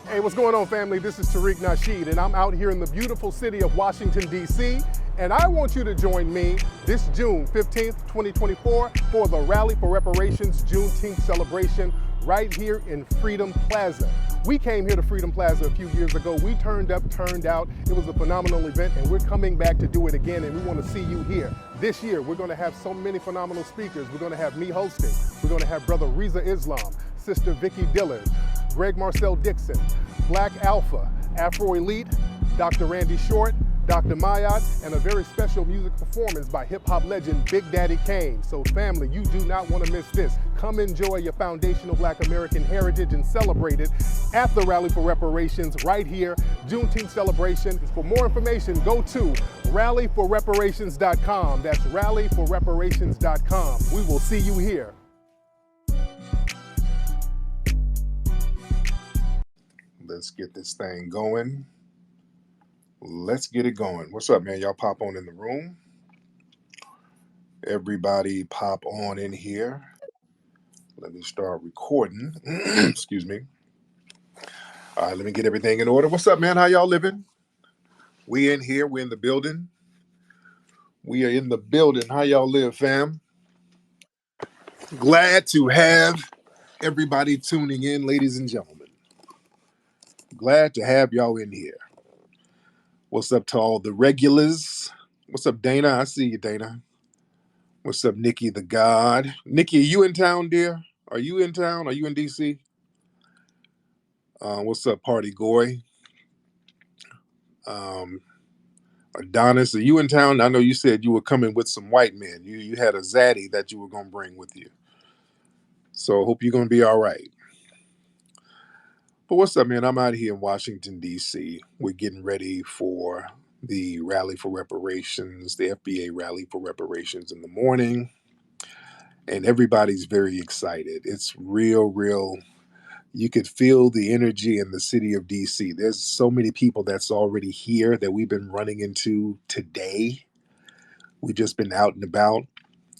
Hey, what's going on, family? This is Tariq Nasheed, and I'm out here in the beautiful city of Washington, D.C., and I want you to join me this June 15th, 2024 for the Rally for Reparations Juneteenth celebration right here in Freedom Plaza. We came here to Freedom Plaza a few years ago. We turned up, turned out. It was a phenomenal event, and we're coming back to do it again, and we want to see you here. This year, we're going to have so many phenomenal speakers. We're going to have me hosting. We're going to have Brother Reza Islam, Sister Vicky Dillard, Greg Marcel Dixon, Black Alpha, Afro Elite, Dr. Randy Short, Dr. Mayat, and a very special music performance by hip-hop legend Big Daddy Kane. So family, you do not want to miss this. Come enjoy your foundational Black American heritage and celebrate it at the Rally for Reparations right here, Juneteenth celebration. For more information, go to rallyforreparations.com. That's rallyforreparations.com. We will see you here. Let's get this thing going. Let's get it going. What's up, man? Y'all pop on in the room. Everybody pop on in here. Let me start recording. Excuse me. All right, let me get everything in order. What's up, man? How y'all living? We in here. We in the building. We are in the building. How y'all live, fam? Glad to have everybody tuning in, ladies and gentlemen. Glad to have y'all in here. What's up to all the regulars? What's up, Dana? I see you, Dana. What's up, Nikki the God? Nikki, are you in town, dear? Are you in town? Are you in D.C.? What's up, Party Goy? Adonis, are you in town? I know you said you were coming with some white men. You had a zaddy that you were going to bring with you. So I hope you're going to be all right. But what's up, man? I'm out here in Washington, D.C. We're getting ready for the Rally for Reparations, the FBA Rally for Reparations in the morning. And everybody's very excited. It's real. You could feel the energy in the city of D.C. There's so many people that's already here that we've been running into today. We've just been out and about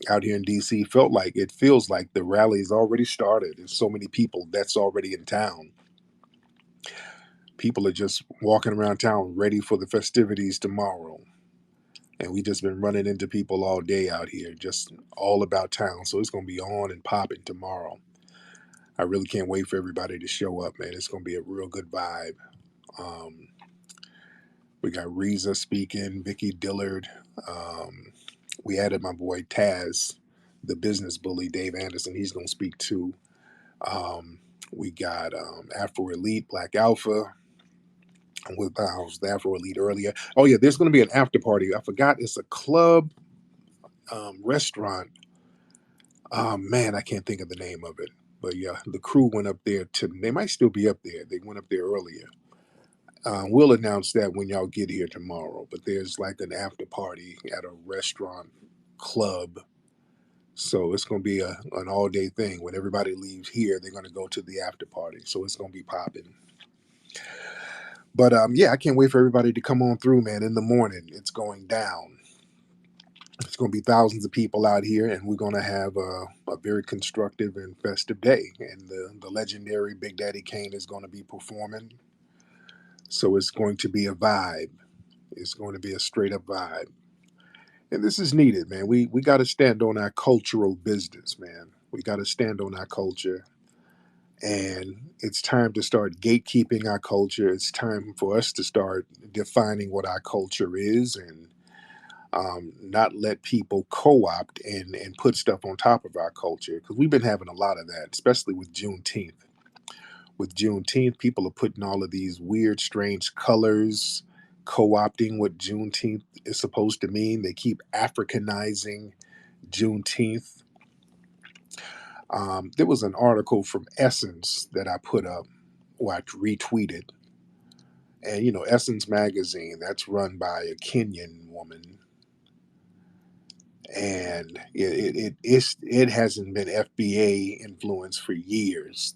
out here in D.C. It feels like the rally's already started. There's so many people that's already in town. People are just walking around town ready for the festivities tomorrow. And we just been running into people all day out here, just all about town. So it's going to be on and popping tomorrow. I really can't wait for everybody to show up, man. It's going to be a real good vibe. We got Reza speaking, Vicky Dillard. We added my boy Taz, the business bully, Dave Anderson. He's going to speak too. We got Afro Elite, Black Alpha. I was the Afro Elite earlier. Oh, yeah, there's going to be an after party. I forgot. It's a club restaurant. Man, I can't think of the name of it. But yeah, the crew went up there they might still be up there. They went up there earlier. We'll announce that when y'all get here tomorrow. But there's like an after party at a restaurant club. So it's going to be an all-day thing. When everybody leaves here, they're going to go to the after party. So it's going to be popping. But yeah, I can't wait for everybody to come on through, man. In the morning, it's going down. It's going to be thousands of people out here, and we're going to have a very constructive and festive day. And the legendary Big Daddy Kane is going to be performing. So it's going to be a vibe. It's going to be a straight-up vibe. And this is needed, man. We got to stand on our cultural business, man. We got to stand on our culture. And it's time to start gatekeeping our culture. It's time for us to start defining what our culture is and not let people co-opt and put stuff on top of our culture. Because we've been having a lot of that, especially with Juneteenth. With Juneteenth, people are putting all of these weird, strange colors, co-opting what Juneteenth is supposed to mean. They keep Africanizing Juneteenth. There was an article from Essence that I put up, or I retweeted. And, you know, Essence magazine, that's run by a Kenyan woman. And it hasn't been FBA influenced for years.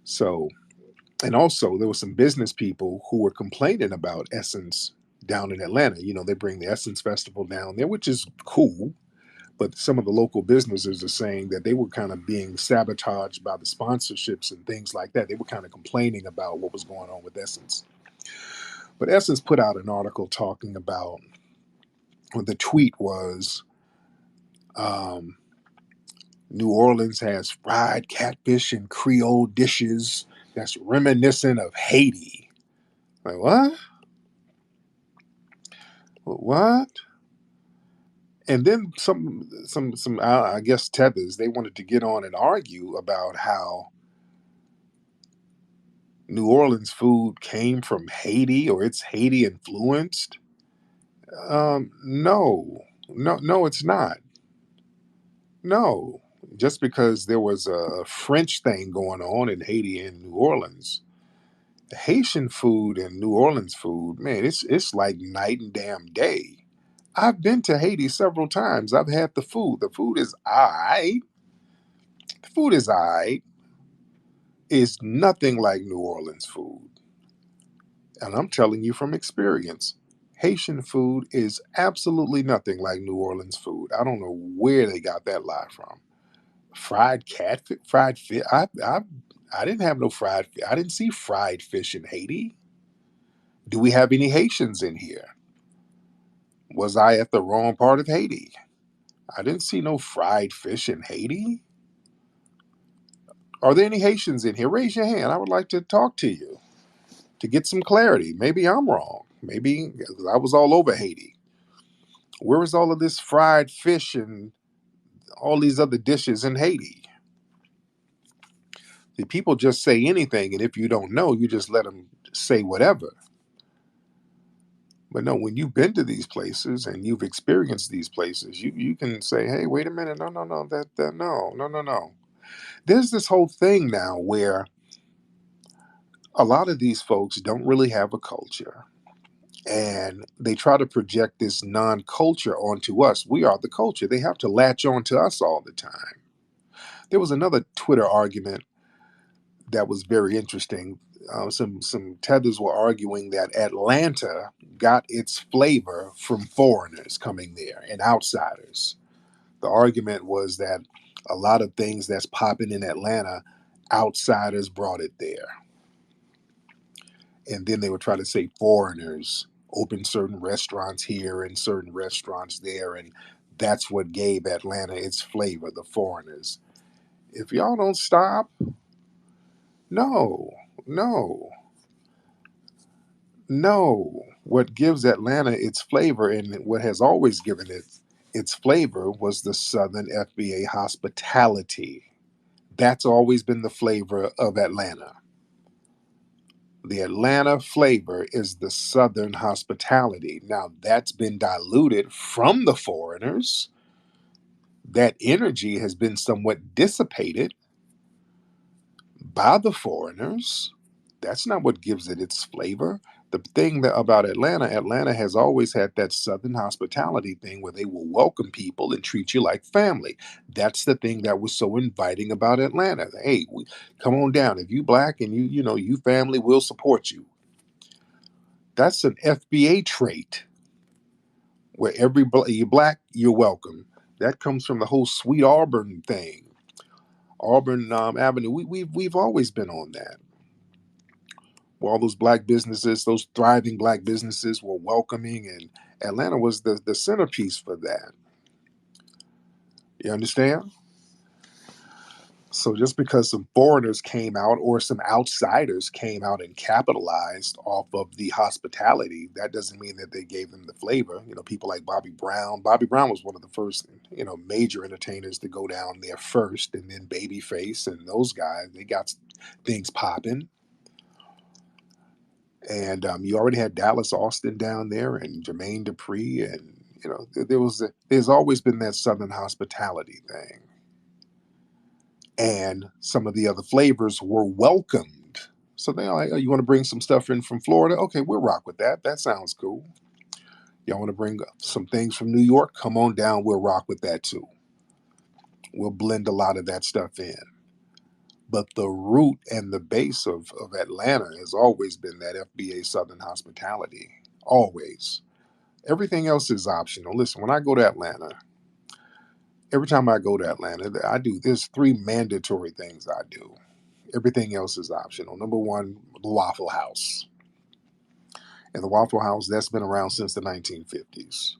So, and also there were some business people who were complaining about Essence down in Atlanta. You know, they bring the Essence Festival down there, which is cool. But some of the local businesses are saying that they were kind of being sabotaged by the sponsorships and things like that. They were kind of complaining about what was going on with Essence. But Essence put out an article talking about, well, the tweet was, um, New Orleans has fried catfish and Creole dishes that's reminiscent of Haiti. Like, what? What? And then I guess tethers, they wanted to get on and argue about how New Orleans food came from Haiti or it's Haiti influenced. No, no, it's not. No, just because there was a French thing going on in Haiti and New Orleans, Haitian food and New Orleans food, man, it's like night and damn day. I've been to Haiti several times. I've had the food. The food is alright. The food is alright. It's nothing like New Orleans food. And I'm telling you from experience, Haitian food is absolutely nothing like New Orleans food. I don't know where they got that lie from. Fried catfish, fried fish. I didn't have no fried. I didn't see fried fish in Haiti. Do we have any Haitians in here? Was I at the wrong part of Haiti? I didn't see no fried fish in Haiti. Are there any Haitians in here? Raise your hand. I would like to talk to you to get some clarity. Maybe I'm wrong. Maybe I was all over Haiti. Where is all of this fried fish and all these other dishes in Haiti? The people just say anything, and if you don't know, you just let them say whatever. But no, when you've been to these places and you've experienced these places, you can say, "Hey, wait a minute, no, that no." There's this whole thing now where a lot of these folks don't really have a culture, and they try to project this non-culture onto us. We are the culture. They have to latch on to us all the time. There was another Twitter argument that was very interesting. Some tethers were arguing that Atlanta got its flavor from foreigners coming there and outsiders. The argument was that a lot of things that's popping in Atlanta, outsiders brought it there. And then they would try to say foreigners opened certain restaurants here and certain restaurants there, and that's what gave Atlanta its flavor, the foreigners. If y'all don't stop, no, no, no. What gives Atlanta its flavor and what has always given it its flavor was the Southern FBA hospitality. That's always been the flavor of Atlanta. The Atlanta flavor is the Southern hospitality. Now, that's been diluted from the foreigners. That energy has been somewhat dissipated by the foreigners. That's not what gives it its flavor. The thing about Atlanta has always had that Southern hospitality thing where they will welcome people and treat you like family. That's the thing that was so inviting about Atlanta. Hey, come on down. If you black and you family, will support you. That's an FBA trait where you black, you're welcome. That comes from the whole Sweet Auburn thing, Auburn Avenue. We've always been on that. Where all those black businesses, those thriving black businesses, were welcoming, and Atlanta was the centerpiece for that. You understand? So just because some foreigners came out or some outsiders came out and capitalized off of the hospitality, that doesn't mean that they gave them the flavor. People like Bobby Brown. Bobby Brown was one of the first, major entertainers to go down there first, and then Babyface and those guys, they got things popping. And you already had Dallas Austin down there and Jermaine Dupri, and there's always been that Southern hospitality thing. And some of the other flavors were welcomed. So they're like, oh, you want to bring some stuff in from Florida? Okay, we'll rock with that. That sounds cool. Y'all want to bring some things from New York? Come on down. We'll rock with that too. We'll blend a lot of that stuff in. But the root and the base of Atlanta has always been that FBA Southern hospitality. Always. Everything else is optional. Listen, when I go to Atlanta, Every time I go to Atlanta, there's three mandatory things I do. Everything else is optional. Number one, the Waffle House. And the Waffle House, that's been around since the 1950s.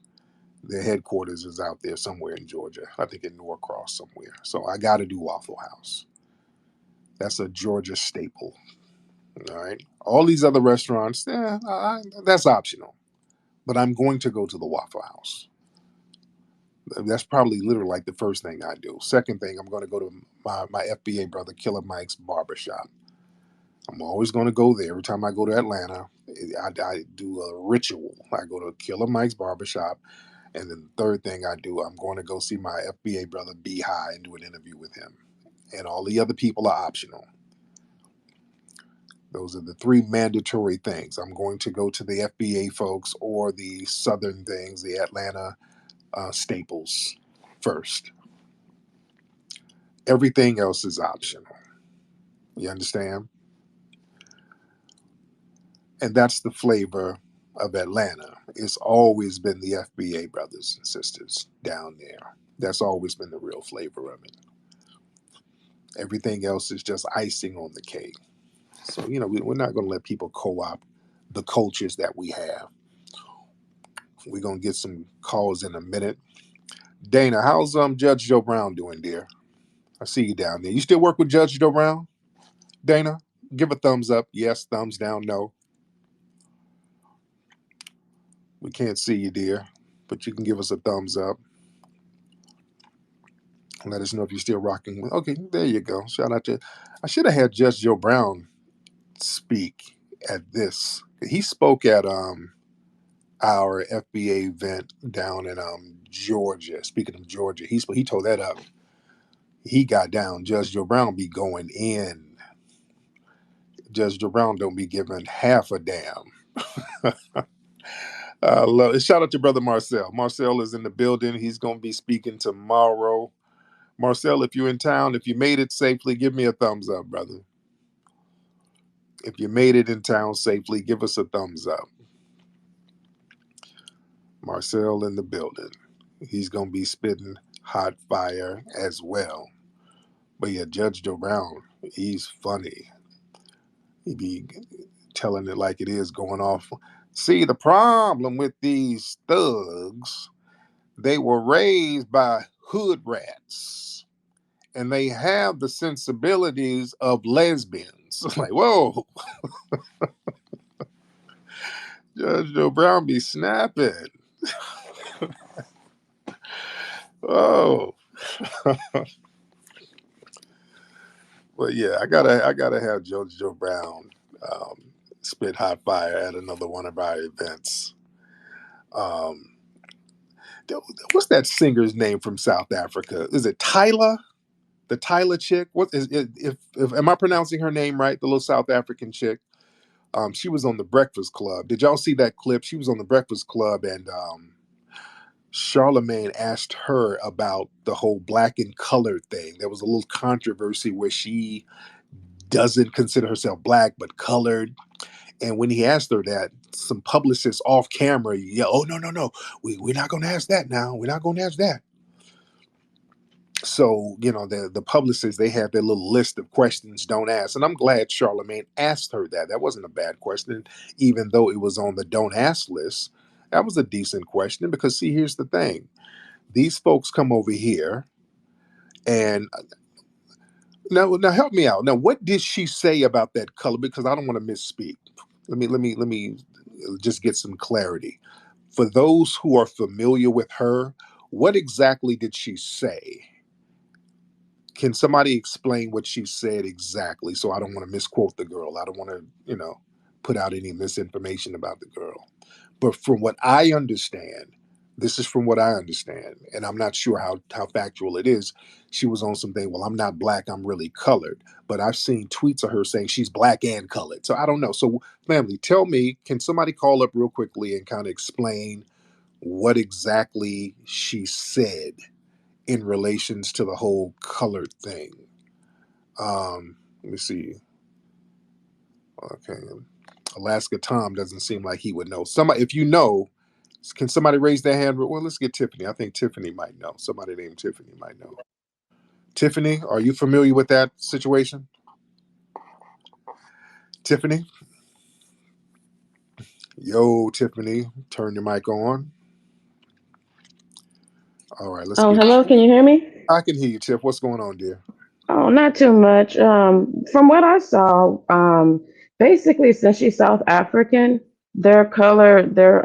Their headquarters is out there somewhere in Georgia. I think in Norcross somewhere. So I got to do Waffle House. That's a Georgia staple. All right. All these other restaurants, that's optional. But I'm going to go to the Waffle House. That's probably literally like the first thing I do. Second thing, I'm going to go to my FBA brother, Killer Mike's barbershop. I'm always going to go there. Every time I go to Atlanta, I do a ritual. I go to Killer Mike's barbershop. And then the third thing I do, I'm going to go see my FBA brother, B High, and do an interview with him. And all the other people are optional. Those are the three mandatory things. I'm going to go to the FBA folks or the Southern things, the Atlanta staples first. Everything else is optional. You understand? And that's the flavor of Atlanta. It's always been the FBA brothers and sisters down there. That's always been the real flavor of it. Everything else is just icing on the cake. So, we're not going to let people co-opt the cultures that we have. We're going to get some calls in a minute. Dana, how's Judge Joe Brown doing, dear? I see you down there. You still work with Judge Joe Brown? Dana, give a thumbs up. Yes, thumbs down, no. We can't see you, dear, but you can give us a thumbs up. Let us know if you're still rocking with. Okay, there you go. Shout out to. I should have had Judge Joe Brown speak at this. He spoke at our FBA event down in Georgia. Speaking of Georgia, he told that up. He got down. Judge Joe Brown be going in. Judge Joe Brown don't be giving half a damn. Love it. Shout out to brother Marcel. Marcel is in the building. He's going to be speaking tomorrow. Marcel, if you're in town, if you made it safely, give me a thumbs up, brother. If you made it in town safely, give us a thumbs up. Marcel in the building. He's going to be spitting hot fire as well. But yeah, Judge Joe Brown, he's funny. He be telling it like it is, going off. See, the problem with these thugs, they were raised by hood rats. And they have the sensibilities of lesbians. Like, whoa. Judge Joe Brown be snapping. Oh. But yeah, I gotta have Judge Joe Brown spit hot fire at another one of our events. Um, what's that singer's name from South Africa? Is it Tyla? The Tyla chick? What is it? If am I pronouncing her name right? The little South African chick. She was on the Breakfast Club. Did y'all see that clip? She was on the Breakfast Club, and Charlemagne asked her about the whole black and colored thing. There was a little controversy where she doesn't consider herself black but colored. And when he asked her that, some publicists off camera yell, "Oh, no, no, no. We're not going to ask that now. We're not going to ask that." So, the publicists, they had their little list of questions don't ask. And I'm glad Charlemagne asked her that. That wasn't a bad question, even though it was on the don't ask list. That was a decent question because, see, here's the thing. These folks come over here and now help me out. Now, what did she say about that color? Because I don't want to misspeak. Let me just get some clarity. For those who are familiar with her, what exactly did she say? Can somebody explain what she said exactly? So I don't want to misquote the girl. I don't want to, put out any misinformation about the girl. But from what I understand, this is from what I understand, and I'm not sure how factual it is. She was on something, well, I'm not black, I'm really colored. But I've seen tweets of her saying she's black and colored. So I don't know. So, family, tell me, can somebody call up real quickly and kind of explain what exactly she said in relations to the whole colored thing? Let me see. Okay. Alaska Tom doesn't seem like he would know. Somebody, if you know, Can somebody raise their hand? Well, let's get Tiffany. I think Tiffany might know. Somebody named Tiffany might know. Tiffany, are you familiar with that situation? Tiffany? Yo, Tiffany, turn your mic on. All right, let's Oh, get. hello. Can you hear me? I can hear you, Tiff. What's going on, dear? Oh, not too much. From what I saw, basically, since she's South African, their color, their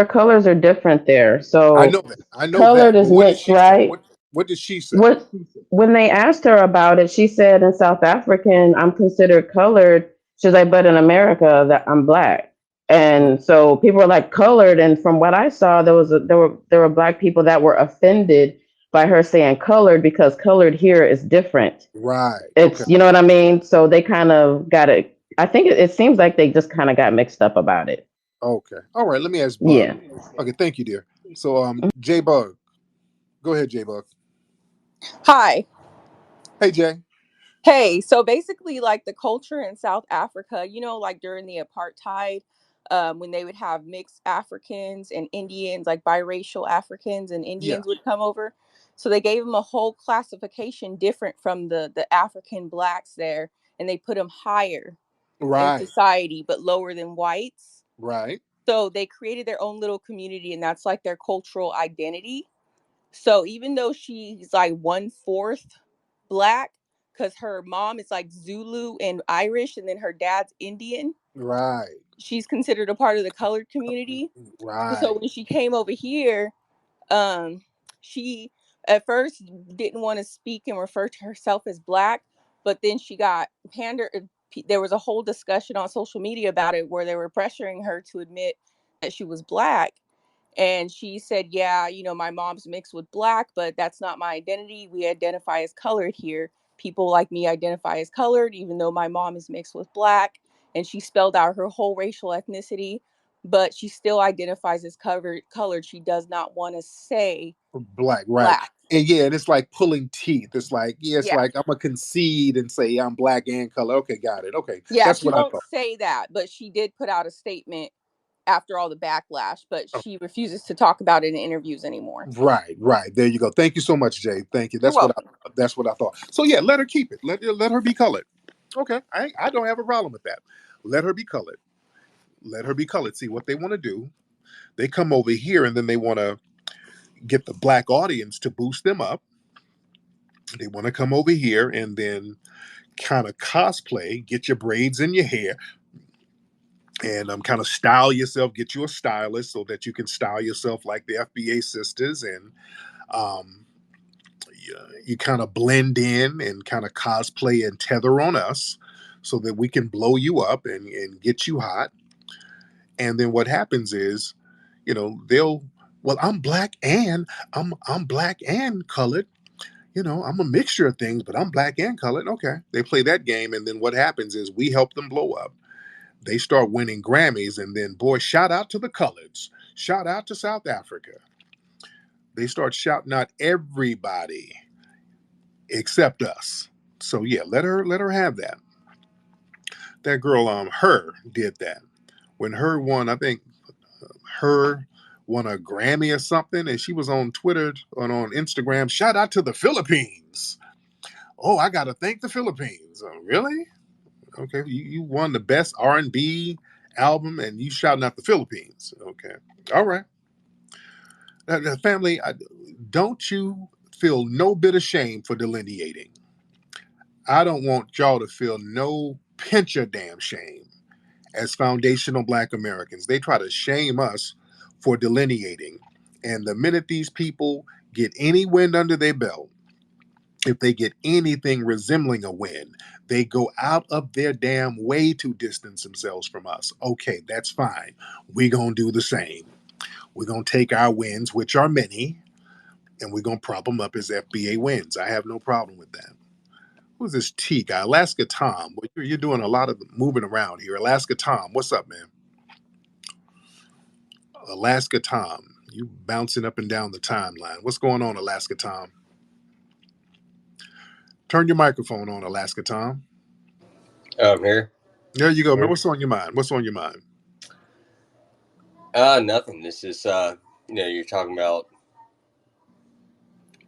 colors are different there. I So know that. I know colored that. is But what did mixed, she say? right? What did she say? What when they asked her about it, she said in South African, I'm considered colored. She's like, but in America, that I'm black. And so people were like colored, and from what I saw, there were black people that were offended by her saying colored because colored here is different. Right. Okay. It's, you know what I mean? So they kind of got it. I think it seems like they just kind of got mixed up about it. Okay. All right. Let me ask Bug. Yeah. Okay. Thank you, dear. So, J Bug, go ahead, J Bug. Hi. Hey, Jay. Hey, so basically, like the culture in South Africa, like during the apartheid, when they would have mixed Africans and Indians, like biracial Africans and Yeah. Indians would come over. So they gave them a whole classification different from the African blacks there, and they put them higher in Right. society, but lower than whites. Right. So they created their own little community, and that's like their cultural identity. So even though she's like 1/4 black, because her mom is like Zulu and Irish, and then her dad's Indian, Right. she's considered a part of the colored community. So Right. when she came over here, um, she at first didn't want to speak and refer to herself as black, but then she got pandered. There was a whole discussion on social media about it where they were pressuring her to admit that she was black. And she said, yeah, my mom's mixed with black, but that's not my identity. We identify as colored here. People like me identify as colored, even though my mom is mixed with black. And she spelled out her whole racial ethnicity, but she still identifies as colored. She does not want to say Black. Right. black. And yeah, and it's like pulling teeth. It's like, yeah, it's Yeah. like I'm gonna concede and say I'm black and color. Okay, got it. Okay, Yeah, that's she what I won't thought. say that, but she did put out a statement after all the backlash, but Oh, she refuses to talk about it in interviews anymore. right, right. There you go. Thank you so much, Jay. Thank you. You're welcome. That's what I thought. So yeah, let her keep it. Let her be colored. Okay, I don't have a problem with that. Let her be colored. Let her be colored. See what they want to do. They come over here and then they want to get the black audience to boost them up. They want to come over here and then kind of cosplay, get your braids in your hair, and kind of style yourself. Get you a stylist so that you can style yourself like the FBA sisters, and um, you kind of blend in and kind of cosplay and tether on us so that we can blow you up and get you hot. And then what happens is, they'll, well, I'm black and colored. I'm a mixture of things, but I'm black and colored. Okay. They play that game. And then what happens is we help them blow up. They start winning Grammys. And then, boy, shout out to the coloreds. Shout out to South Africa. They start shouting out everybody except us. So yeah, let her have that. That girl, her did that. When her won, I think her won a Grammy or something, and she was on Twitter and on Instagram. Shout out to the Philippines. Oh, I gotta thank the Philippines. Oh, really? Okay, you won the best R&B album, and you shouting out the Philippines. Okay, all right. Family, don't you feel no bit of shame for delineating. I don't want y'all to feel no pinch of damn shame as foundational Black Americans. They try to shame us for delineating. And the minute these people get any wind under their belt, if they get anything resembling a win, they go out of their damn way to distance themselves from us. Okay, that's fine. We're going to do the same. We're going to take our wins, which are many, and we're going to prop them up as FBA wins. I have no problem with that. Who's this T guy? Alaska Tom. Well, you're doing a lot of moving around here. Alaska Tom, what's up, man? Alaska Tom, you bouncing up and down the timeline. What's going on, Alaska Tom? Turn your microphone on, Alaska Tom. Here. There you go, man. Here. What's on your mind? What's on your mind? Nothing. This is you're talking about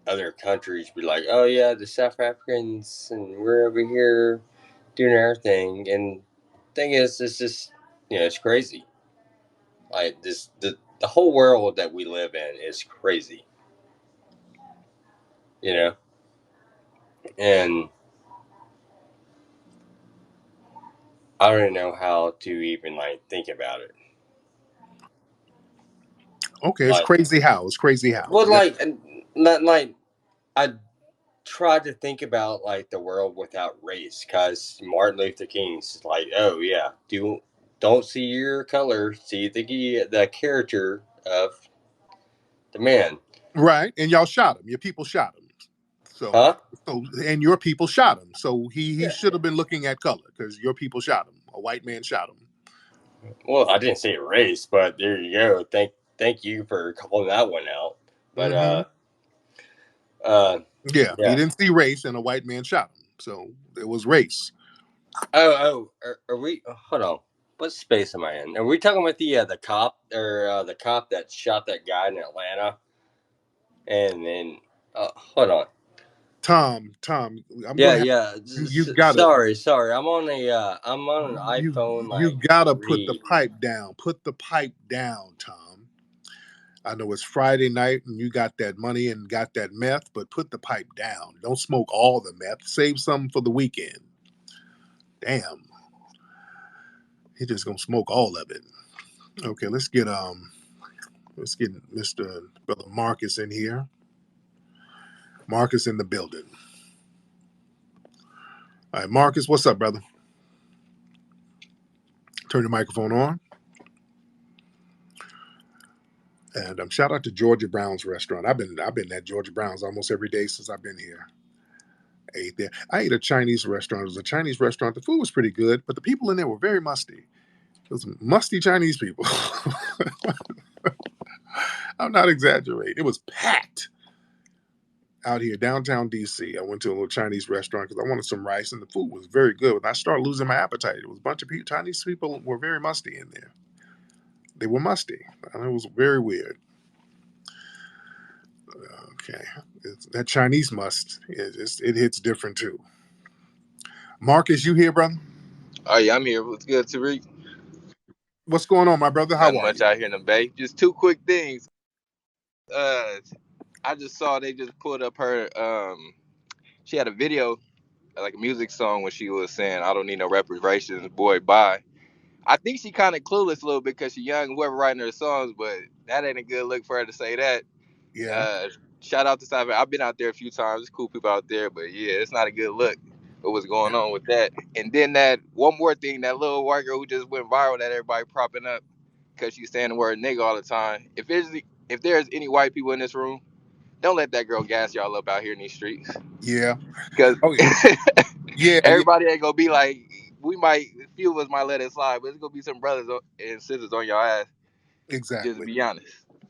other countries be like, oh yeah, the South Africans, and we're over here doing our thing. And thing is, it's just it's crazy. Like the whole world that we live in is crazy. You know, and I don't know how to even like think about it. Okay, it's Like, crazy how. It's crazy how. well, like, not like I try to think about like the world without race, because Martin Luther King's like, oh yeah, don't see your color, see the character of the man, Right, and y'all shot him. Your people shot him. So, huh? and your people shot him. So he Yeah. should have been looking at color because your people shot him. A white man shot him. Well, I didn't say race, but there you go. Thank you for calling that one out. But Hmm. uh, Yeah, he yeah. didn't see race, and a white man shot him. So it was race. Are we? Hold on. What space am I in? Are we talking about the cop, or the cop that shot that guy in Atlanta? And then hold on. Tom, I'm Yeah, gonna have yeah. you gotta Sorry. I'm on an iPhone you like gotta put the 3. pipe down. Put the pipe down, Tom. I know it's Friday night and you got that money and got that meth, but put the pipe down. Don't smoke all the meth. Save some for the weekend. Damn, he just gonna smoke all of it. Okay, let's get Mr. Brother Marcus in here. Marcus in the building. All right, Marcus, what's up, brother? Turn your microphone on. And shout out to Georgia Brown's restaurant. I've been at Georgia Brown's almost every day since I've been here. I ate there. I ate a Chinese restaurant. It was a Chinese restaurant. The food was pretty good, but the people in there were very musty. It was musty Chinese people. I'm not exaggerating. It was packed out here downtown DC. I went to a little Chinese restaurant because I wanted some rice, and the food was very good. When I started losing my appetite, it was a bunch of people, Chinese people were very musty in there. They were musty. And it was very weird. Okay, that Chinese must it hits different too. Marcus, you here, brother? Oh yeah, I'm here. What's good, Tariq? What's going on, my brother? How Nothing are much you? out here in the Bay. Just two quick things. Uh, I just saw they just put up her. She had a video, like a music song, when she was saying, "I don't need no reparations, boy, bye." I think she kind of clueless a little bit because she young. Whoever writing her songs, but that ain't a good look for her to say that. Yeah, Uh, Shout out to South. I've been out there a few times. It's cool people out there, but yeah, it's not a good look. What was going yeah, on with that? And then that one more thing, that little white girl who just went viral that everybody propping up because she's saying the word nigga all the time. If there's any white people in this room, don't let that girl gas y'all up out here in these streets. yeah. Because Oh, yeah, yeah. everybody ain't gonna be like, we might, a few of us might let it slide, but it's gonna be some brothers and sisters on your ass. Just Exactly. be honest.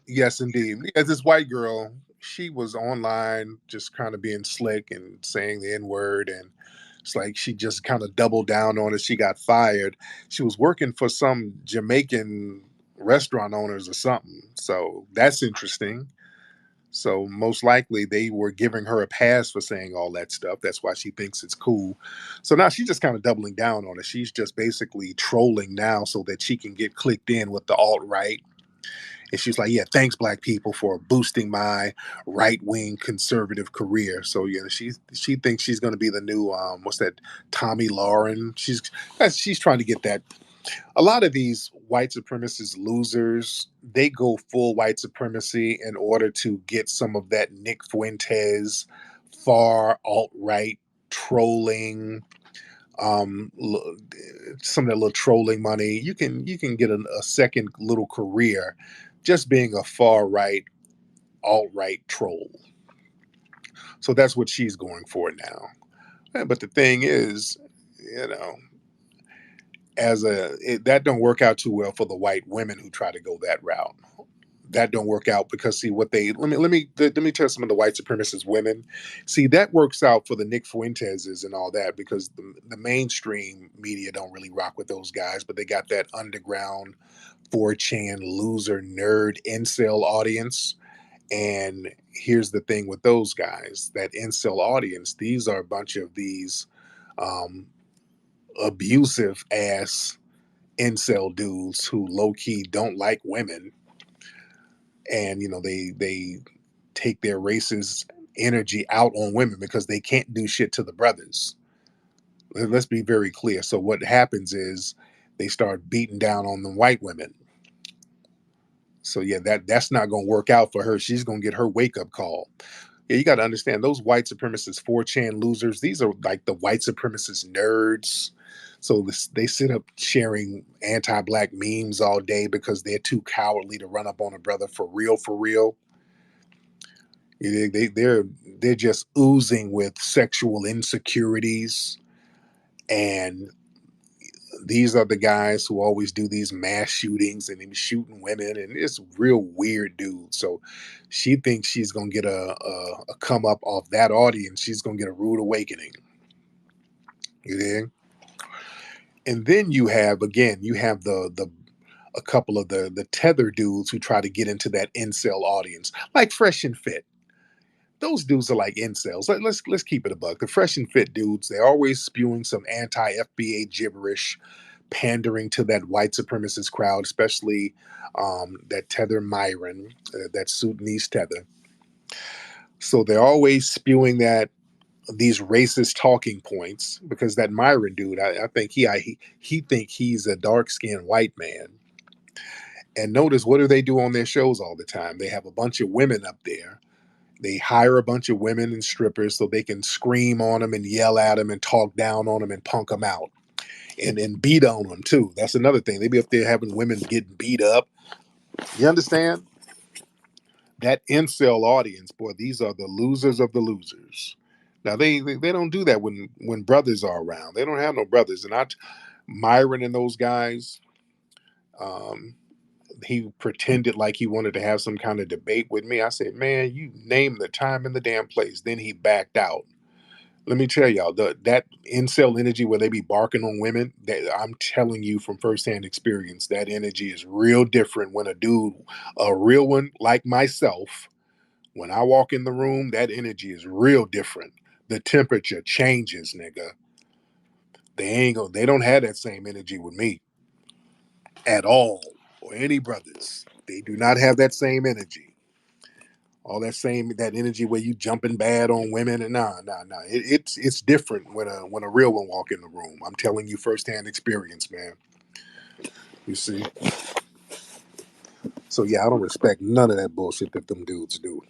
Yes, indeed. As this white girl, she was online just kind of being slick and saying the N word. And it's like she just kind of doubled down on it. She got fired. She was working for some Jamaican restaurant owners or something. So that's interesting. So most likely they were giving her a pass for saying all that stuff. That's why she thinks it's cool. So now she's just kind of doubling down on it. She's just basically trolling now so that she can get clicked in with the alt right, and she's like, "Yeah, thanks, black people, for boosting my right wing conservative career." So she thinks she's going to be the new what's that, Tommy Lauren. She's trying to get that. A lot of these white supremacist losers, they go full white supremacy in order to get some of that Nick Fuentes far alt right trolling, um l- some of that little trolling money. You can get a second little career just being a far right alt right troll. So that's what she's going for now. But the thing is, you know, that don't work out too well for the white women who try to go that route. that don't work out because see what they let me tell some of the white supremacist women. See, that works out for the Nick Fuentes's and all that because the mainstream media don't really rock with those guys, but they got that underground 4chan loser nerd incel audience. And here's the thing with those guys, that incel audience, these are a bunch of these um, abusive ass incel dudes who low key don't like women, and they take their racist energy out on women because they can't do shit to the brothers. Let's be very clear. So what happens is they start beating down on the white women. So yeah, that's not going to work out for her. She's going to get her wake up call. Yeah, you got to understand those white supremacist 4chan losers. These are like the white supremacist nerds. So they sit up sharing anti-black memes all day because they're too cowardly to run up on a brother for real, for real. They're just oozing with sexual insecurities, and these are the guys who always do these mass shootings and shooting women, and it's real weird dude. So she thinks she's gonna get a come up off that audience. She's gonna get a rude awakening. You think? And then you have the a couple of the tether dudes who try to get into that incel audience, like Fresh and Fit. Those dudes are like incels. Let's keep it a buck. The Fresh and Fit dudes, they're always spewing some anti-FBA gibberish, pandering to that white supremacist crowd, especially that Tether Myron, that Sudanese Tether. So they're always spewing these racist talking points because that Myron dude, I think he think he's a dark skinned white man. And notice, what do they do on their shows all the time? They have a bunch of women up there. They hire a bunch of women and strippers so they can scream on them and yell at them and talk down on them and punk them out and beat on them too. That's another thing. They be up there having women getting beat up. You understand? That incel audience, boy, these are the losers of the losers. Now they don't do that when brothers are around. They don't have no brothers. And Myron and those guys, um, he pretended like he wanted to have some kind of debate with me. I said, man, you name the time and the damn place. Then he backed out. Let me tell y'all, that incel energy where they be barking on women, that I'm telling you from firsthand experience, that energy is real different when a real one like myself, when I walk in the room, that energy is real different. The temperature changes, nigga. They don't have that same energy with me at all, or any brothers. They do not have that same energy. All that energy where you jumping bad on women, and nah. It's different when a real one walk in the room. I'm telling you firsthand experience, man. You see. So yeah, I don't respect none of that bullshit that them dudes do.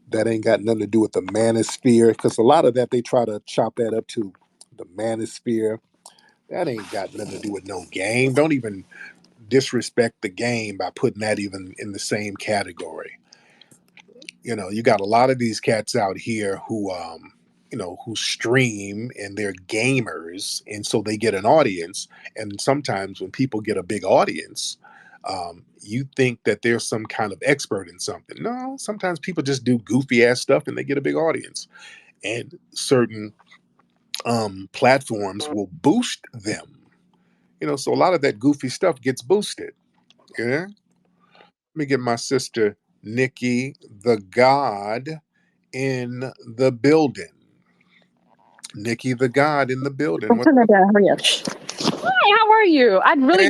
That ain't got nothing to do with the manosphere, because a lot of that they try to chop that up to the manosphere. That ain't got nothing to do with no game. Don't even disrespect the game by putting that even in the same category. You got a lot of these cats out here who stream and they're gamers, and so they get an audience. And sometimes when people get a big audience, you think that they're some kind of expert in something. No, sometimes people just do goofy ass stuff and they get a big audience. And certain platforms will boost them. So a lot of that goofy stuff gets boosted. Yeah. Let me get my sister Nikki the God in the building. Nikki the God in the building. Turn that down. Hurry up. Hi, how are you? Hey, I really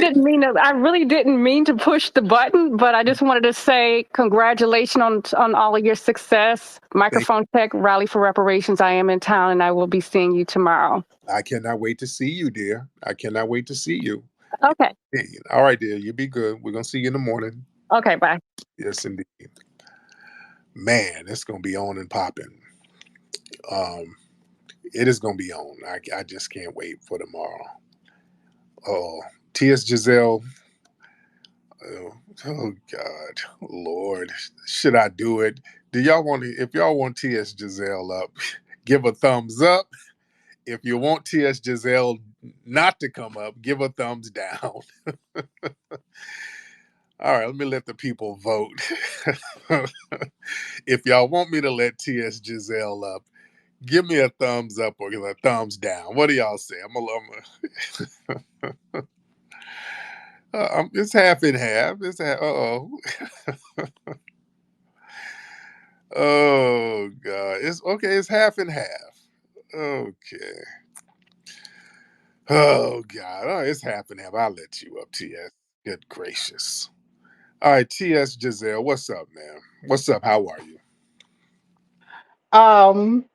didn't mean to push the button, but I just wanted to say congratulations on all of your success. thank Microphone Tech Rally for Reparations. I am in town and I will be seeing you tomorrow. I cannot wait to see you, dear. I cannot wait to see you. Okay. Hey, all right, dear. You be good. We're gonna see you in the morning. Okay, bye. Yes, indeed. Man, it's gonna be on and popping. Um, it is gonna be on. I just can't wait for tomorrow. Oh, T.S. Giselle. Oh God, Lord, should I do it? Do y'all want to? If y'all want T.S. Giselle up, give a thumbs up. If you want T.S. Giselle not to come up, give a thumbs down. All right, let me let the people vote. If y'all want me to let TS Giselle up, give me a thumbs up or give a thumbs down. What do y'all say? It's half and half. It's half. Oh, oh God. It's okay. It's half and half. Okay. Oh God. Oh, it's half and half. I'll let you up, TS. Good gracious. All right, TS Giselle, what's up, man? What's up? How are you? Um,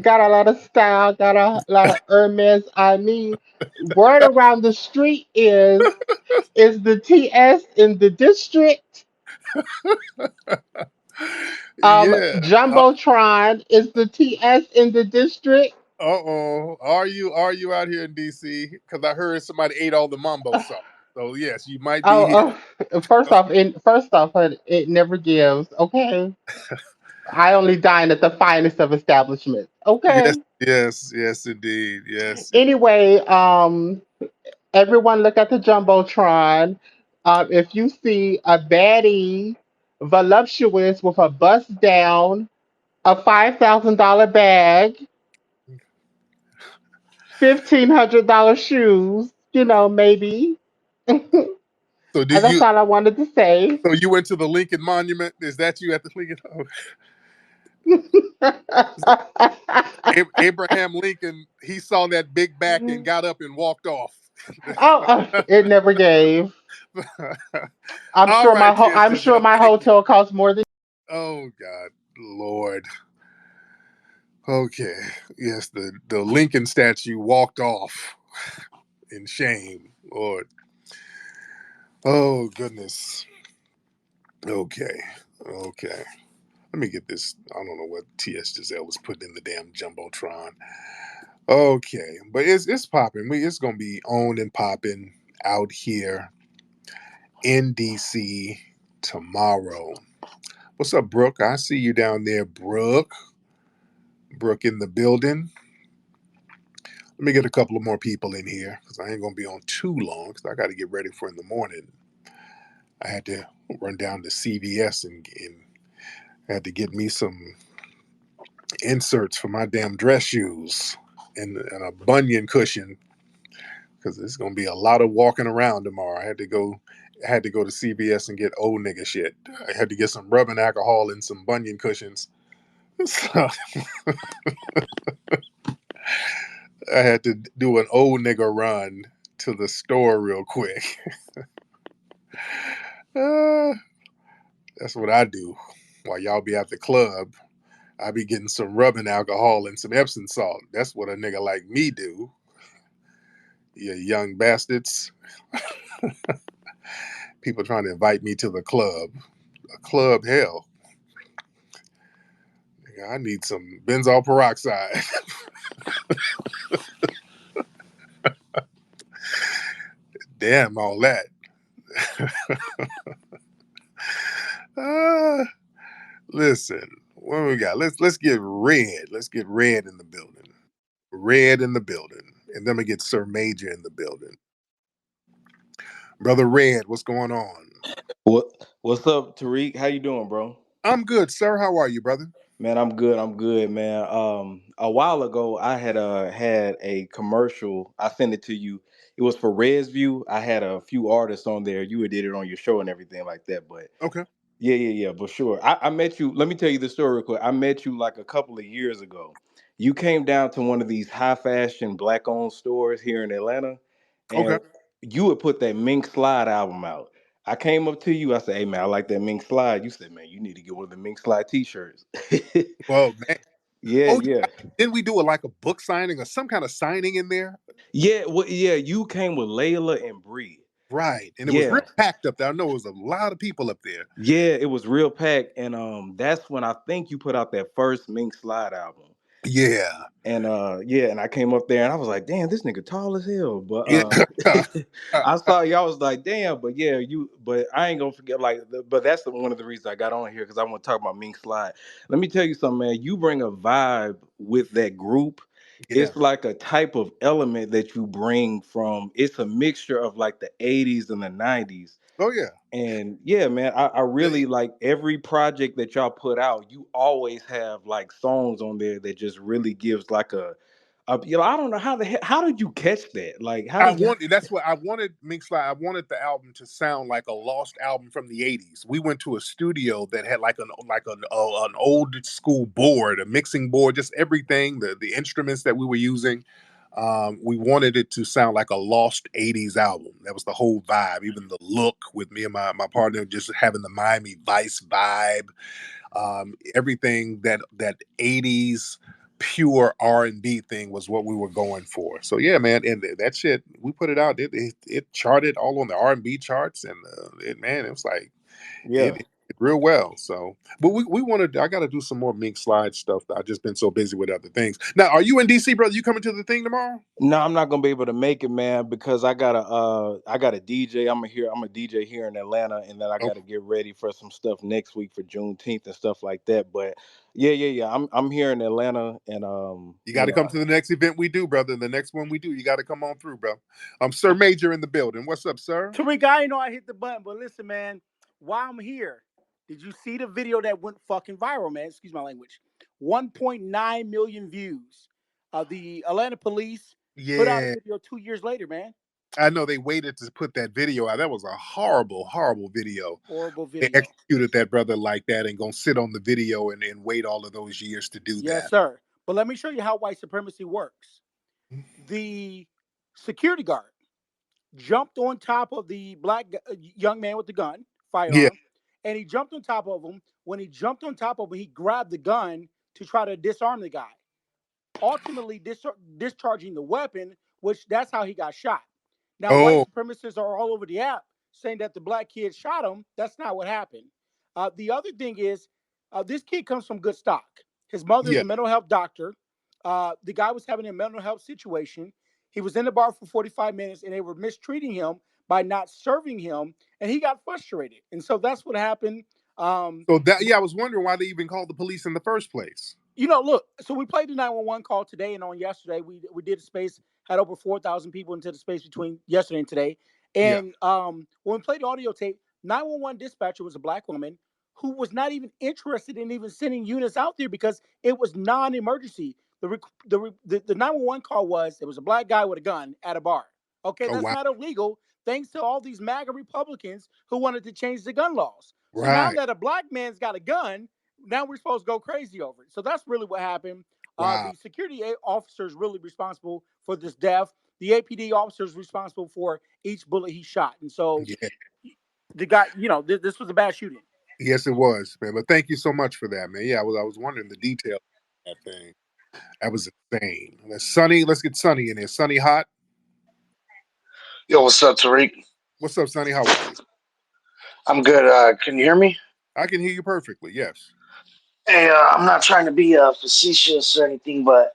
got a lot of style, got a lot of Hermes. I mean, word around the street is the TS in the district. Yeah. Jumbotron is the TS in the district. Uh-oh. Are you out here in DC? Because I heard somebody ate all the mambo sauce. So yes, you might be here. First off, it never gives. Okay, I only dine at the finest of establishments. Yes, Okay. yes, yes, indeed. Yes. Anyway, everyone look at the jumbotron. If you see a baddie, voluptuous with a bust down, a $5,000 bag, $1,500 shoes, maybe. And So do that's you all I wanted to say. so you went to the Lincoln Monument? Is that you at the Lincoln? Oh, Abraham Lincoln, he saw that big back and got up and walked off. It never gave. All right, Tia I'm sure Giselle, my thank you. hotel costs more than. Oh God, Lord. Okay. Yes, the Lincoln statue walked off in shame. Lord. Oh goodness. Okay. Okay. Let me get this. I don't know what TS Giselle was putting in the damn jumbotron. Okay, but it's popping. It's gonna be owned and popping out here in DC tomorrow. What's up, Brooke? I see you down there, Brooke. Brooke in the building. Let me get a couple of more people in here because I ain't gonna be on too long because I got to get ready for in the morning. I had to run down to CVS and had to get me some inserts for my damn dress shoes and a bunion cushion because there's gonna be a lot of walking around tomorrow. I had to go to CVS and get old nigga shit. I had to get some rubbing alcohol and some bunion cushions. So I had to do an old nigga run to the store real quick. Uh, that's what I do while y'all be at the club. I be getting some rubbing alcohol and some Epsom salt. That's what a nigga like me do. You young bastards. People trying to invite me to the club. A club, hell. I need some benzoyl peroxide. Damn all that. Uh, listen, what we got? Let's get red. Let's get red in the building. Red in the building. And then we get Sir Major in the building. Brother Red, what's going on? What What's up, Tariq? How you doing, bro? I'm good, sir. How are you, brother? Man, I'm good. I'm good, man. A while ago, I had a commercial. I sent it to you. It was for Red's View. I had a few artists on there. You had did it on your show and everything like that. But Okay. yeah, yeah, yeah, for sure. I met you. Let me tell you the story real quick. I met you like a couple of years ago. You came down to one of these high fashion black owned stores here in Atlanta, Okay. and you would put that Mink Slide album out. I came up to you. I said, "Hey man, I like that Mink Slide." You said, "Man, you need to get one of the Mink Slide T-shirts." Well, man. Yeah, Oh, yeah, yeah. Didn't we do like a book signing or some kind of signing in there? yeah. Well, yeah. You came with Layla and Bree. Right. And it was real Yeah, packed up there. I know it was a lot of people up there. yeah. It was real packed, and that's when I think you put out that first Mink Slide album. Yeah. And yeah, and I came up there and I was like, damn, this nigga tall as hell. But Yeah. I saw y'all was like, damn, but yeah, but I ain't gonna forget but that's one of the reasons I got on here because I want to talk about Mink Slide. Let me tell you something, man. You bring a vibe with that group. Yeah. It's like a type of element that you bring from. It's a mixture of like the '80s and the '90s. Oh yeah. And yeah, man, I They, really like every project that y'all put out. You always have like songs on there that just really gives like I don't know how did you catch that? Like, how I did you? wanted. That's what I wanted. Mink Slide. I wanted the album to sound like a lost album from the '80s. We went to a studio that had like an old school board, a mixing board, just everything. The instruments that we were using. We wanted it to sound like a lost '80s album. That was the whole vibe. Even the look with me and my partner just having the Miami Vice vibe. Everything that '80s pure R&B thing was what we were going for. So yeah, man, and that shit we put it out. It charted all on the R&B charts, and man, it was like Yeah. it did real well. So, but we wanted. I got to do some more Mink Slide stuff. I've just been so busy with other things. Now, are you in DC, brother? You coming to the thing tomorrow? No, I'm not gonna be able to make it, man, because I got a DJ. I'm a DJ here in Atlanta, and then I Oh, got to get ready for some stuff next week for Juneteenth and stuff like that. But yeah. I'm here in Atlanta, and you got to come to the next event we do, brother. The next one we do, you got to come on through, bro. Sir Major in the building. What's up, sir? Tariq, I ain't know I hit the button, but listen, man, while I'm here, did you see the video that went fucking viral, man? Excuse my language. 1.9 million views. The Atlanta police put out a Yeah. video 2 years later, man. I know they waited to put that video out. That was a horrible, horrible video. Horrible They video. executed that brother like that and gonna sit on the video and wait all of those years to do Yes, that. sir. But let me show you how white supremacy works. The security guard jumped on top of the black young man with the gun, Yeah. firearm, and he jumped on top of him. When he jumped on top of him, he grabbed the gun to try to disarm the guy, ultimately discharging the weapon, which that's how he got shot. Now, white Oh, supremacists are all over the app saying that the black kid shot him. That's not what happened. The other thing is, this kid comes from good stock. His mother is yeah. a mental health doctor. The guy was having a mental health situation. He was in the bar for 45 minutes and they were mistreating him by not serving him, and he got frustrated. And so that's what happened. Um, So that yeah, I was wondering why they even called the police in the first place. Look, so we played the 911 call today and on yesterday. We did a space, had over 4,000 people into the space between yesterday and today. Yeah. And when we played the audio tape, 911 dispatcher was a black woman who was not even interested in even sending units out there because it was non-emergency. The 911 call was there was a black guy with a gun at a bar. Okay, Oh that's wow. not illegal thanks to all these MAGA Republicans who wanted to change the gun laws. So now Right. that a black man's got a gun, now we're supposed to go crazy over it. So that's really what happened. Wow. The security officer is really responsible for this death. The APD officer is responsible for each bullet he shot. And so Yeah. the guy, this was a bad shooting. Yes, it was, man. But thank you so much for that, man. Yeah, I was wondering the details of that thing. That was insane. Sunny, let's get Sunny in here. Sunny hot. Yo, what's up, Tariq? What's up, Sunny? How are you? I'm good. Can you hear me? I can hear you perfectly. Yes. Hey, I'm not trying to be facetious or anything, but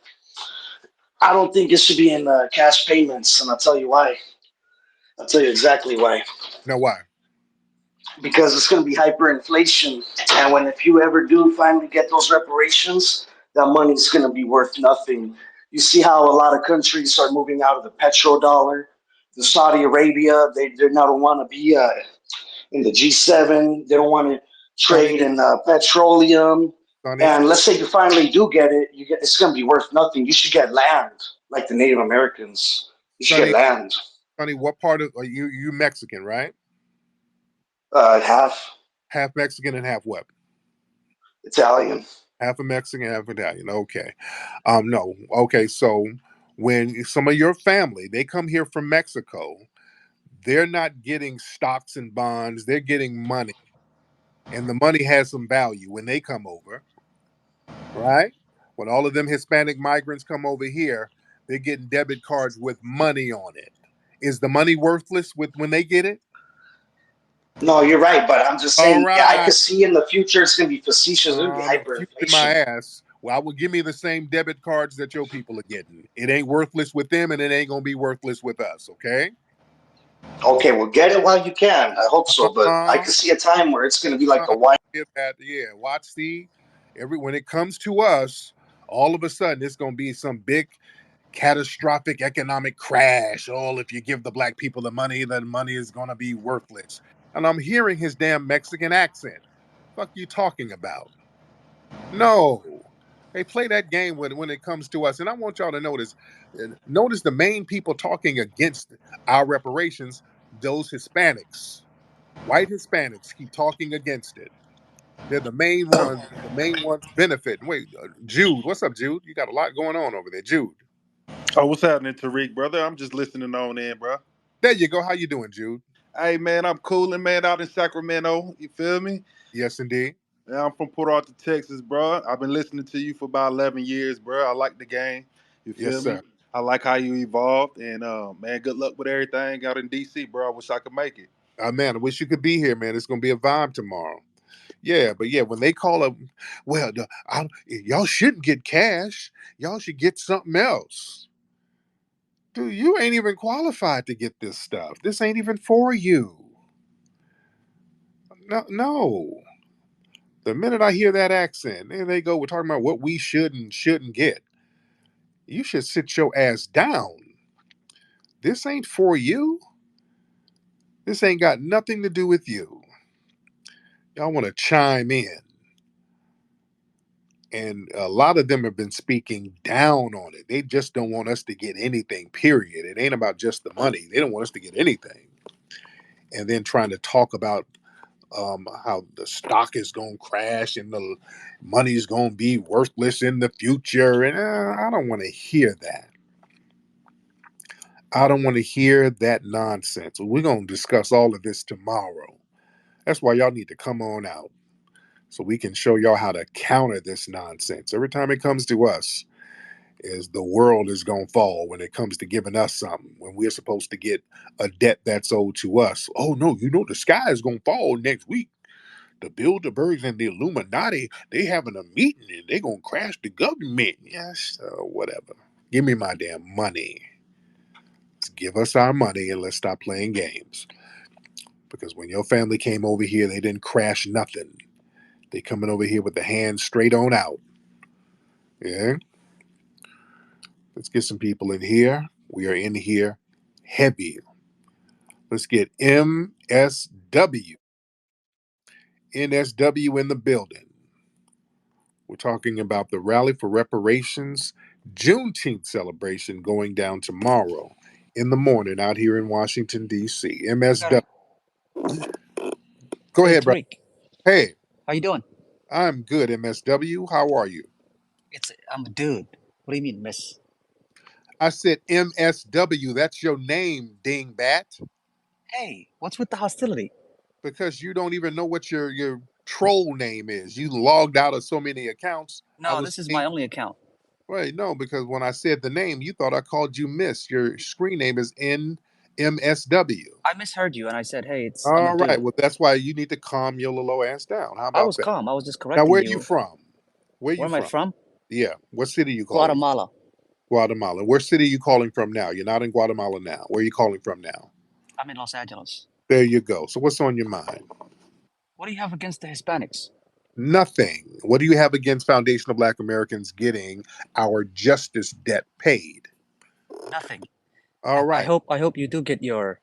I don't think it should be in cash payments, and I'll tell you why. I'll tell you exactly why. Now why? Because it's going to be hyperinflation, and when if you ever do finally get those reparations, that money's going to be worth nothing. You see how a lot of countries are moving out of the petrodollar. The Saudi Arabia, they not want to be in the G7. They don't want to Sunny, trade in petroleum. Sunny, And let's say you finally do get it, it's going to be worth nothing. You should get land like the Native Americans. You should get Sunny, land. Sunny. What part of are you? You Mexican, right? Half Half Mexican and half what? Italian. Half a Mexican, half Italian. Okay. No. Okay. So when some of your family they come here from Mexico, they're not getting stocks and bonds. They're getting money, and the money has some value when they come over, right? When all of them Hispanic migrants come over here, they're getting debit cards with money on it. Is the money worthless with when they get it? No, you're right, but I'm just All saying, yeah, I right. could see in the future it's going to be facetious. It's going to be No, future my hyperinflation. ass. Well, I will give me the same debit cards that your people are getting. It ain't worthless with them, and it ain't gonna be worthless with us. Okay. Okay, well, get it while you can. I hope so, but I Uh, could see a time where it's going to be like uh, a wine. get that. Yeah. Watch the every when it comes to us. All of a sudden, it's going to be some big catastrophic economic crash. Oh, if you give the black people the money is going to be worthless. And I'm hearing his damn Mexican accent. Fuck you talking about? No. They play that game when it comes to us. And I want y'all to notice the main people talking against our reparations, those Hispanics, white Hispanics keep talking against it. They're the main ones benefiting. Wait, Jude, what's up, Jude? You got a lot going on over there, Jude. Oh, what's happening, Tariq, brother? I'm just listening on in, bro. There you go. How you doing, Jude? Hey, man, I'm cooling, man, out in Sacramento. You feel me? Yes, indeed. Yeah, I'm from Port Arthur, Texas, bro. I've been listening to you for about 11 years, bro. I like the game. You Yes, feel me? sir. I like how you evolved, and man, good luck with everything out in DC, bro. I wish I could make it. Man, I wish you could be here, man. It's gonna be a vibe tomorrow. Yeah, but yeah, when they call up, well, y'all shouldn't get cash. Y'all should get something else. Dude, you ain't even qualified to get this stuff. This ain't even for you. No, no. The minute I hear that accent, there they go. We're talking about what we should and shouldn't get. You should sit your ass down. This ain't for you. This ain't got nothing to do with you. Y'all want to chime in. And a lot of them have been speaking down on it. They just don't want us to get anything, period. It ain't about just the money. They don't want us to get anything. And then trying to talk about how the stock is going to crash and the money is going to be worthless in the future. And I don't want to hear that. I don't want to hear that nonsense. We're going to discuss all of this tomorrow. That's why y'all need to come on out so we can show y'all how to counter this nonsense. Every time it comes to us, is the world is going to fall when it comes to giving us something when we're supposed to get a debt that's owed to us. Oh no, the sky is going to fall next week. The Bilderbergs and the Illuminati, they having a meeting and they going to crash the government. Yes, whatever. Give me my damn money. Let's give us our money and let's stop playing games. Because when your family came over here, they didn't crash nothing. They coming over here with the hands straight on out. Yeah. Let's get some people in here. We are in here heavy. Let's get MSW. NSW in the building. We're talking about the Rally for Reparations Juneteenth celebration going down tomorrow in the morning out here in Washington, D.C. MSW. Got Go Hey ahead, bro. Tariq, Hey, how you doing? I'm good, MSW. How are you? I'm a dude. What do you mean, miss? I said MSW. That's your name, dingbat. Hey, what's with the hostility? Because you don't even know what your troll name is. You logged out of so many accounts. I No, was this is my saying, only account. wait, no, because when I said the name, you thought I called you Miss. Your screen name is NMSW. I misheard you and I said, hey, I'm a All right. dude. Well, that's why you need to calm your little ass down. How I about was that? calm. I was just Now, correcting where are you you. from? Where Where you am I from? from? Yeah. What city are you calling from? Guatemala. Guatemala. Where city are you calling from now? You're not in Guatemala now. Where are you calling from now? I'm in Los Angeles. There you go. So what's on your mind? What do you have against the Hispanics? Nothing. What do you have against Foundation of Black Americans getting our justice debt paid? Nothing. All I right. hope you do get your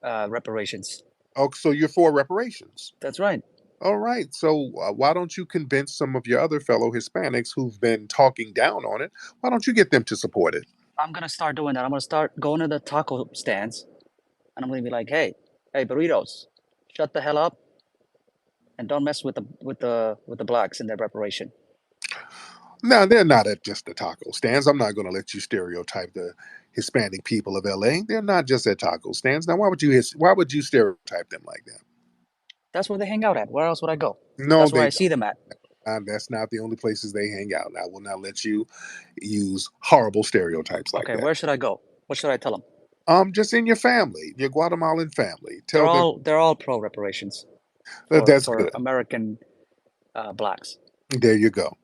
reparations. Oh, so you're for reparations. That's right. All right. So why don't you convince some of your other fellow Hispanics who've been talking down on it? Why don't you get them to support it? I'm gonna start doing that. I'm gonna start going to the taco stands and I'm gonna be like, hey, burritos, shut the hell up and don't mess with the blacks in their reparation. Now, they're not at just the taco stands. I'm not going to let you stereotype the Hispanic people of LA. They're not just at taco stands. Now, why would you stereotype them like that? That's where they hang out at. Where else would I go? No, That's where they I don't. see them at. That's not the only places they hang out. I will not let you use horrible stereotypes like Okay, that. where should I go? What should I tell them? Just in your family, your Guatemalan family. Tell them They're all pro reparations that that's for good. American blacks. There you go.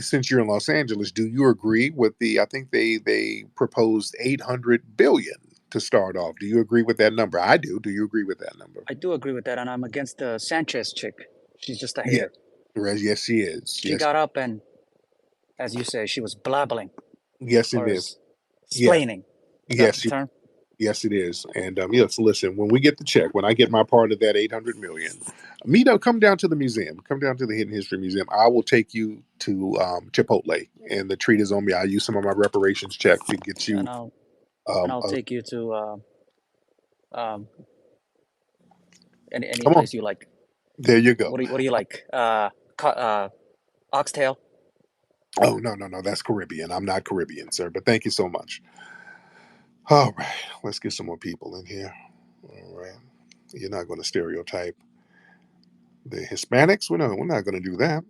Since you're in Los Angeles, do you agree with I think they proposed 800 billion to start off. Do you agree with that number? I do. Do you agree with that number? I do agree with that, and I'm against the Sanchez chick. She's just a Yeah. hater. Yes, she is. She Yes. got up and as you say, she was blabbling Yes, it or is. Yes, splaining. Is that yes, the term? yes, it is. And yes, listen, when we get the check, when I get my part of that 800 million, Mito, come down to the museum. Come down to the Hidden History Museum. I will take you to Chipotle, and the treat is on me. I use some of my reparations check to get you. And I'll Um, a, take you to um, any Come on, place you like. there you go. What do you like? Oxtail. Oh no, that's Caribbean. I'm not Caribbean, sir. But thank you so much. All right, let's get some more people in here. All right, you're not going to stereotype the Hispanics. We're not going to do that.